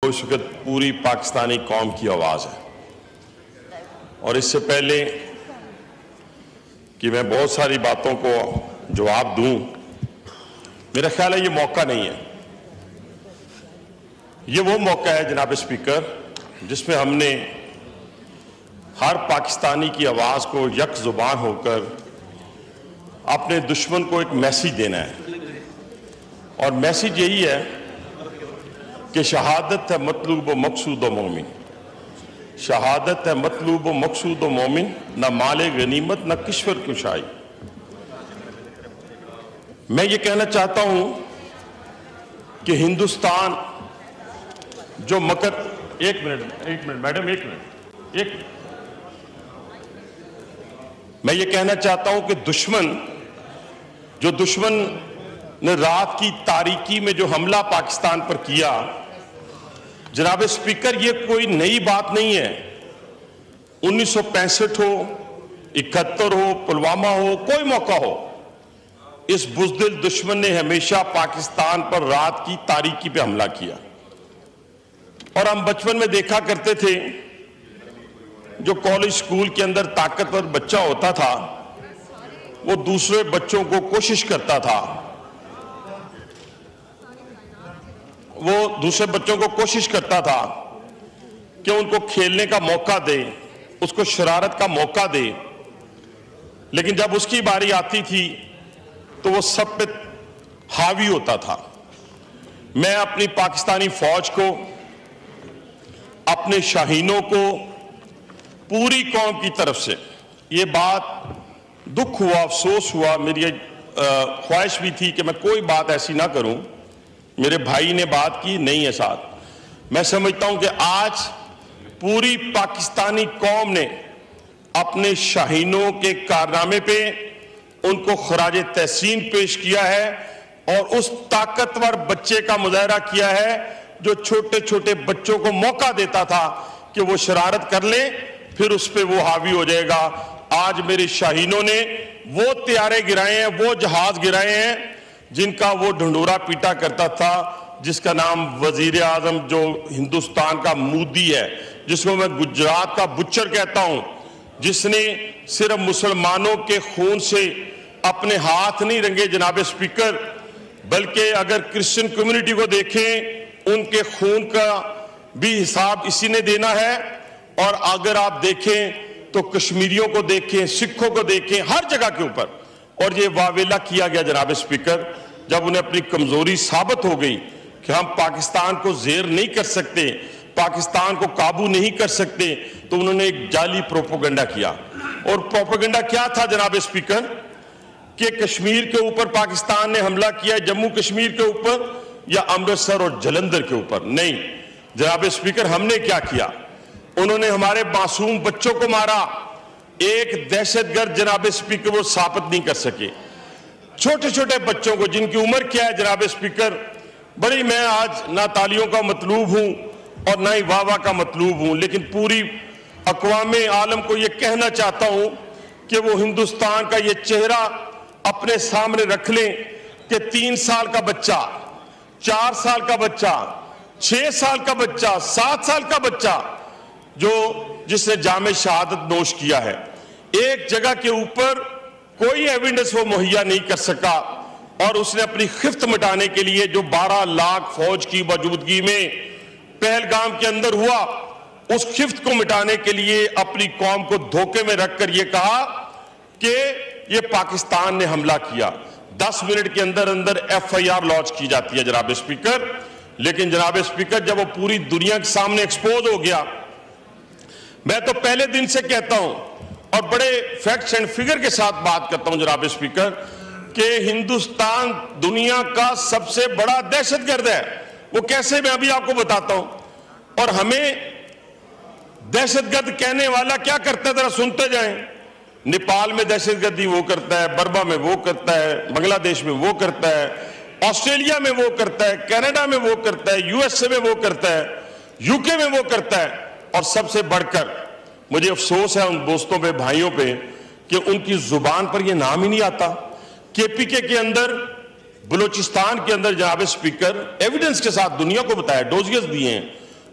اس وقت پوری پاکستانی قوم کی آواز ہے. اور اس سے پہلے کہ میں بہت ساری باتوں کو جواب دوں، میرا خیال ہے یہ موقع نہیں ہے. یہ وہ موقع ہے جناب اسپیکر جس میں ہم نے ہر پاکستانی کی آواز کو یک زبان ہو کر اپنے دشمن کو ایک میسیج دینا ہے. اور میسیج یہی ہے کہ شہادت ہے مطلوب و مقصود و مومن. شہادت ہے مطلوب و مقصود و مومن، نہ مال غنیمت نہ کشور کشائی. میں یہ کہنا چاہتا ہوں کہ ہندوستان جو ایک منٹ میڈم میں یہ کہنا چاہتا ہوں کہ دشمن نے رات کی تاریکی میں جو حملہ پاکستان پر کیا، جناب اسپیکر یہ کوئی نئی بات نہیں ہے. 1965 ہو، 71 ہو، پلوامہ ہو، کوئی موقع ہو، اس بزدل دشمن نے ہمیشہ پاکستان پر رات کی تاریکی پہ حملہ کیا. اور ہم بچپن میں دیکھا کرتے تھے جو کالج سکول کے اندر طاقتور بچہ ہوتا تھا وہ دوسرے بچوں کو کوشش کرتا تھا کہ ان کو کھیلنے کا موقع دے، اس کو شرارت کا موقع دے. لیکن جب اس کی باری آتی تھی تو وہ سب پہ حاوی ہوتا تھا. میں اپنی پاکستانی فوج کو، اپنے شاہینوں کو، پوری قوم کی طرف سے یہ بات دکھ ہوا، افسوس ہوا، میری خواہش بھی تھی کہ میں کوئی بات ایسی نہ کروں. میرے بھائی نے بات کی نہیں ہے ساتھ. میں سمجھتا ہوں کہ آج پوری پاکستانی قوم نے اپنے شاہینوں کے کارنامے پہ ان کو خراج تحسین پیش کیا ہے اور اس طاقتور بچے کا مظاہرہ کیا ہے جو چھوٹے چھوٹے بچوں کو موقع دیتا تھا کہ وہ شرارت کر لیں، پھر اس پہ وہ حاوی ہو جائے گا. آج میرے شاہینوں نے وہ طیارے گرائے ہیں، وہ جہاز گرائے ہیں جن کا وہ ڈھنڈورا پیٹا کرتا تھا، جس کا نام وزیر اعظم جو ہندوستان کا مودی ہے، جس کو میں گجرات کا بچر کہتا ہوں، جس نے صرف مسلمانوں کے خون سے اپنے ہاتھ نہیں رنگے جناب اسپیکر، بلکہ اگر کرسچن کمیونٹی کو دیکھیں ان کے خون کا بھی حساب اسی نے دینا ہے. اور اگر آپ دیکھیں تو کشمیریوں کو دیکھیں، سکھوں کو دیکھیں، ہر جگہ کے اوپر. اور یہ واویلا کیا گیا جناب اسپیکر جب انہیں اپنی کمزوری ثابت ہو گئی کہ ہم پاکستان کو زیر نہیں کر سکتے، پاکستان کو قابو نہیں کر سکتے، تو انہوں نے ایک جعلی پروپیگنڈا کیا. اور پروپیگنڈا کیا تھا جناب اسپیکر؟ کہ کشمیر کے اوپر پاکستان نے حملہ کیا، جموں کشمیر کے اوپر یا امرتسر اور جلندھر کے اوپر. نہیں جناب اسپیکر، ہم نے کیا کیا؟ انہوں نے ہمارے معصوم بچوں کو مارا. ایک دہشت گرد جناب اسپیکر وہ ثابت نہیں کر سکے. چھوٹے چھوٹے بچوں کو جن کی عمر کیا ہے جناب اسپیکر، بڑی میں آج نہ تالیوں کا مطلوب ہوں اور نہ ہی واہ واہ کا مطلوب ہوں، لیکن پوری اقوام عالم کو یہ کہنا چاہتا ہوں کہ وہ ہندوستان کا یہ چہرہ اپنے سامنے رکھ لیں کہ 3 سال کا بچہ، 4 سال کا بچہ، 6 سال کا بچہ، 7 سال کا بچہ جس نے جام شہادت نوش کیا ہے، ایک جگہ کے اوپر کوئی ایویڈنس وہ مہیا نہیں کر سکا، اور اس نے اپنی خفت مٹانے کے لیے جو 12 لاکھ فوج کی موجودگی میں پہلگام کے اندر ہوا، اس خفت کو مٹانے کے لیے اپنی قوم کو دھوکے میں رکھ کر یہ کہا کہ یہ پاکستان نے حملہ کیا. 10 منٹ کے اندر FIR لانچ کی جاتی ہے جناب اسپیکر. لیکن جناب اسپیکر جب وہ پوری دنیا کے سامنے ایکسپوز ہو گیا، میں تو پہلے دن سے کہتا ہوں اور بڑے فیکٹس اینڈ فگر کے ساتھ بات کرتا ہوں جناب اسپیکر کہ ہندوستان دنیا کا سب سے بڑا دہشت گرد ہے. وہ کیسے میں ابھی آپ کو بتاتا ہوں. اور ہمیں دہشت گرد کہنے والا کیا کرتا ہے ذرا سنتے جائیں. نیپال میں دہشت گردی وہ کرتا ہے، برما میں وہ کرتا ہے، بنگلہ دیش میں وہ کرتا ہے، آسٹریلیا میں وہ کرتا ہے، کینیڈا میں وہ کرتا ہے، USA میں وہ کرتا ہے، UK میں وہ کرتا ہے. اور سب سے بڑھ کر مجھے افسوس ہے ان دوستوں پہ، بھائیوں پہ کہ ان کی زبان پر یہ نام ہی نہیں آتا. KPK کے اندر، بلوچستان کے اندر جناب اسپیکر ایویڈنس کے ساتھ دنیا کو بتایا، ڈوزیز دیے ہیں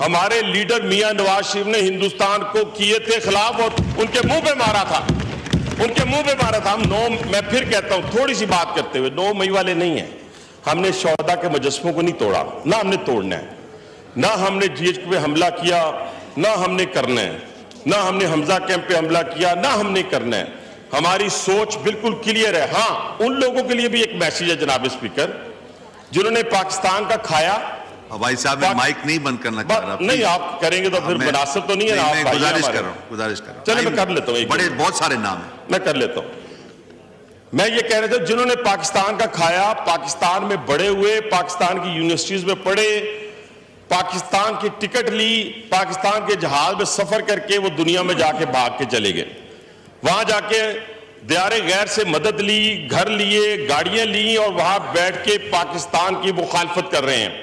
ہمارے لیڈر میاں نواز شریف نے ہندوستان کو کیے تھے خلاف اور ان کے منہ پہ مارا تھا، ان کے منہ پہ مارا تھا. میں پھر کہتا ہوں تھوڑی سی بات کرتے ہوئے، 9 مئی والے نہیں ہیں. ہم نے شہداء کے مجسموں کو نہیں توڑا، نہ ہم نے توڑنا ہے، نہ ہم نے جی ایچ پہ حملہ کیا، نہ ہم نے کرنا ہے، نہ ہم نے حمزہ کیمپ پہ حملہ کیا، نہ ہم نے کرنا ہے. ہماری سوچ بالکل کلیئر ہے. ہاں ان لوگوں کے لیے بھی ایک میسیج ہے جناب اسپیکر جنہوں نے پاکستان کا کھایا. بھائی صاحب میں مائک نہیں بند کرنا چاہ رہا. نہیں آپ کریں گے تو پھر مناسب تو نہیں ہے. میں گزارش کر رہا ہوں. چلے میں کر لیتا ہوں، بڑے بہت سارے نام ہیں، میں کر لیتا ہوں. میں یہ کہہ رہا تھا جنہوں نے پاکستان کا کھایا، پاکستان میں بڑے ہوئے، پاکستان کی یونیورسٹیز میں پڑھے، پاکستان کی ٹکٹ لی، پاکستان کے جہاز میں سفر کر کے وہ دنیا میں جا کے بھاگ کے چلے گئے، وہاں جا کے دیار غیر سے مدد لی، گھر لیے، گاڑیاں لیں اور وہاں بیٹھ کے پاکستان کی مخالفت کر رہے ہیں.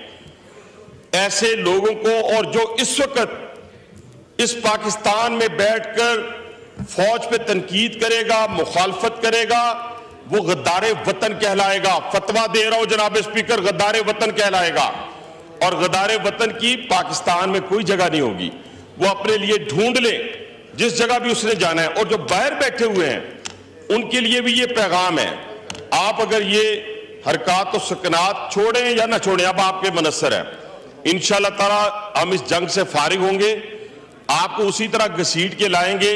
ایسے لوگوں کو، اور جو اس وقت اس پاکستان میں بیٹھ کر فوج پہ تنقید کرے گا، مخالفت کرے گا، وہ غدار وطن کہلائے گا. فتویٰ دے رہا ہوں جناب اسپیکر، غدار وطن کہلائے گا. اور غدار وطن کی پاکستان میں کوئی جگہ نہیں ہوگی. وہ اپنے لیے ڈھونڈ لے جس جگہ بھی اس نے جانا ہے. اور جو باہر بیٹھے ہوئے ہیں ان کے لیے بھی یہ پیغام ہے، آپ اگر یہ حرکات و سکنات چھوڑیں یا نہ چھوڑیں اب آپ کے منحصر ہے. انشاءاللہ تعالی ہم اس جنگ سے فارغ ہوں گے، آپ کو اسی طرح گھسیٹ کے لائیں گے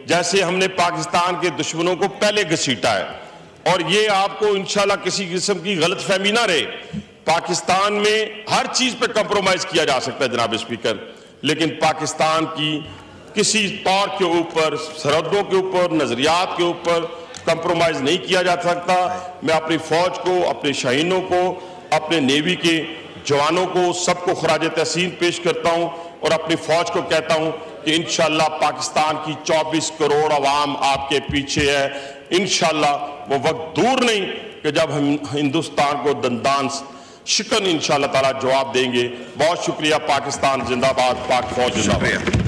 جیسے ہم نے پاکستان کے دشمنوں کو پہلے گھسیٹا ہے. اور یہ آپ کو انشاءاللہ کسی قسم کی غلط فہمی نہ رہے. پاکستان میں ہر چیز پہ کمپرومائز کیا جا سکتا ہے جناب اسپیکر، لیکن پاکستان کی کسی طور کے اوپر، سرحدوں کے اوپر، نظریات کے اوپر کمپرومائز نہیں کیا جا سکتا. میں اپنی فوج کو، اپنے شاہینوں کو، اپنے نیوی کے جوانوں کو، سب کو خراج تحسین پیش کرتا ہوں اور اپنی فوج کو کہتا ہوں کہ انشاءاللہ پاکستان کی 24 کروڑ عوام آپ کے پیچھے ہے. انشاءاللہ وہ وقت دور نہیں کہ جب ہم ہندوستان کو دندان شکن انشاءاللہ تعالی جواب دیں گے. بہت شکریہ. پاکستان زندہ باد، پاک فوج زندہ باد.